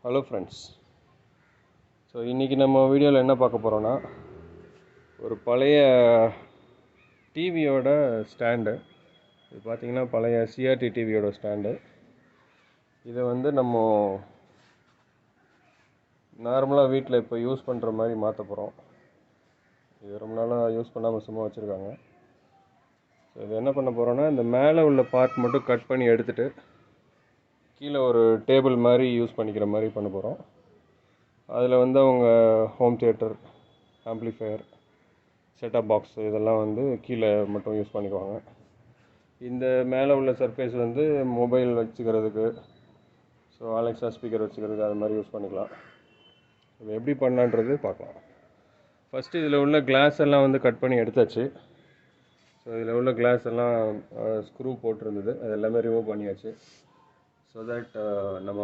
Hello friends. So இன்றைக்கி நம்ம வீடியோவில் என்ன பார்க்க போகிறோன்னா, ஒரு பழைய டிவியோட ஸ்டாண்டு. இது பார்த்திங்கன்னா பழைய CRT டிவியோட ஸ்டாண்டு. இதை வந்து நம்ம நார்மலாக வீட்டில் இப்போ யூஸ் பண்ணுற மாதிரி மாற்ற போகிறோம். இது ரொம்ப நாளாக யூஸ் பண்ணாமல் சும்மா வச்சுருக்காங்க. ஸோ இது என்ன பண்ண போகிறோன்னா, இந்த மேலே உள்ள பார்ட் மட்டும் கட் பண்ணி எடுத்துகிட்டு கீழே ஒரு டேபிள் மாதிரி யூஸ் பண்ணிக்கிற மாதிரி பண்ண போகிறோம். அதில் வந்து அவங்க home theatre, amplifier, setup box இதெல்லாம் வந்து கீழே மட்டும் யூஸ் பண்ணிக்குவாங்க. இந்த மேலே உள்ள சர்ஃபேஸ் வந்து மொபைல் வச்சுக்கிறதுக்கு, ஸோ அலெக்ஸா ஸ்பீக்கர் வச்சுக்கிறதுக்கு அது மாதிரி யூஸ் பண்ணிக்கலாம். இது எப்படி பண்ணலான்றது பார்க்கலாம். ஃபஸ்ட்டு இதில் உள்ள கிளாஸ் எல்லாம் வந்து கட் பண்ணி எடுத்தாச்சு. ஸோ இதில் உள்ள கிளாஸ் எல்லாம் ஸ்க்ரூ போட்டிருந்தது, அது எல்லாமே ரிமூவ் பண்ணியாச்சு. ஸோ தட் நம்ம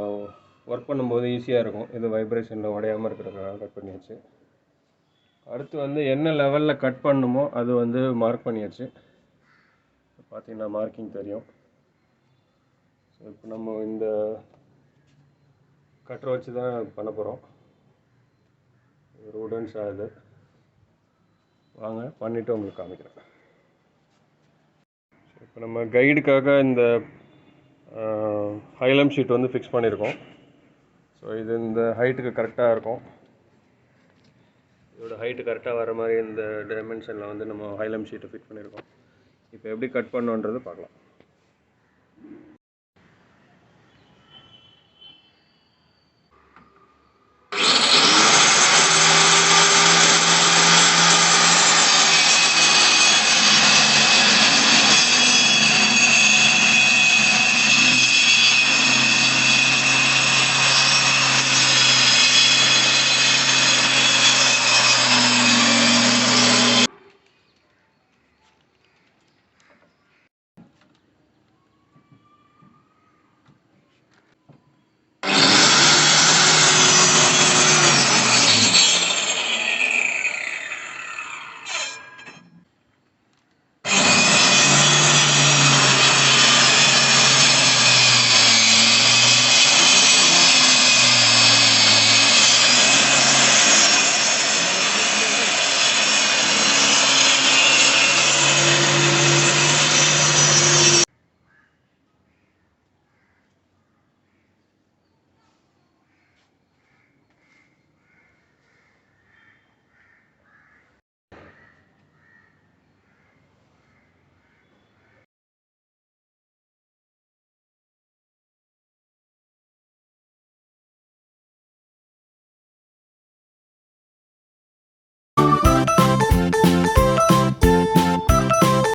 ஒர்க் பண்ணும்போது ஈஸியாக இருக்கும். இது வைப்ரேஷனில் உடையாமல் இருக்கிறதுனால கட் பண்ணியாச்சு. அடுத்து வந்து என்ன லெவலில் கட் பண்ணணுமோ அது வந்து மார்க் பண்ணியாச்சு. பார்த்தீங்கன்னா மார்க்கிங் தெரியும். ஸோ இப்போ நம்ம இந்த கட்டரை வச்சு தான் பண்ண போகிறோம். உடன்ஸ் ஆகுது. வாங்க பண்ணிவிட்டு உங்களுக்கு காமிக்கிறேன். இப்போ நம்ம கைடுக்காக இந்த ஹைலம் ஷீட் வந்து ஃபிக்ஸ் பண்ணியிருக்கோம். ஸோ இது இந்த ஹைட்டுக்கு கரெக்டாக இருக்கும். இதோட ஹைட்டு கரெக்டாக வர மாதிரி இந்த டைமென்ஷனில் வந்து நம்ம ஹைலம் ஷீட்டை ஃபிட் பண்ணியிருக்கோம். இப்போ எப்படி கட் பண்ணோன்றது பார்க்கலாம்.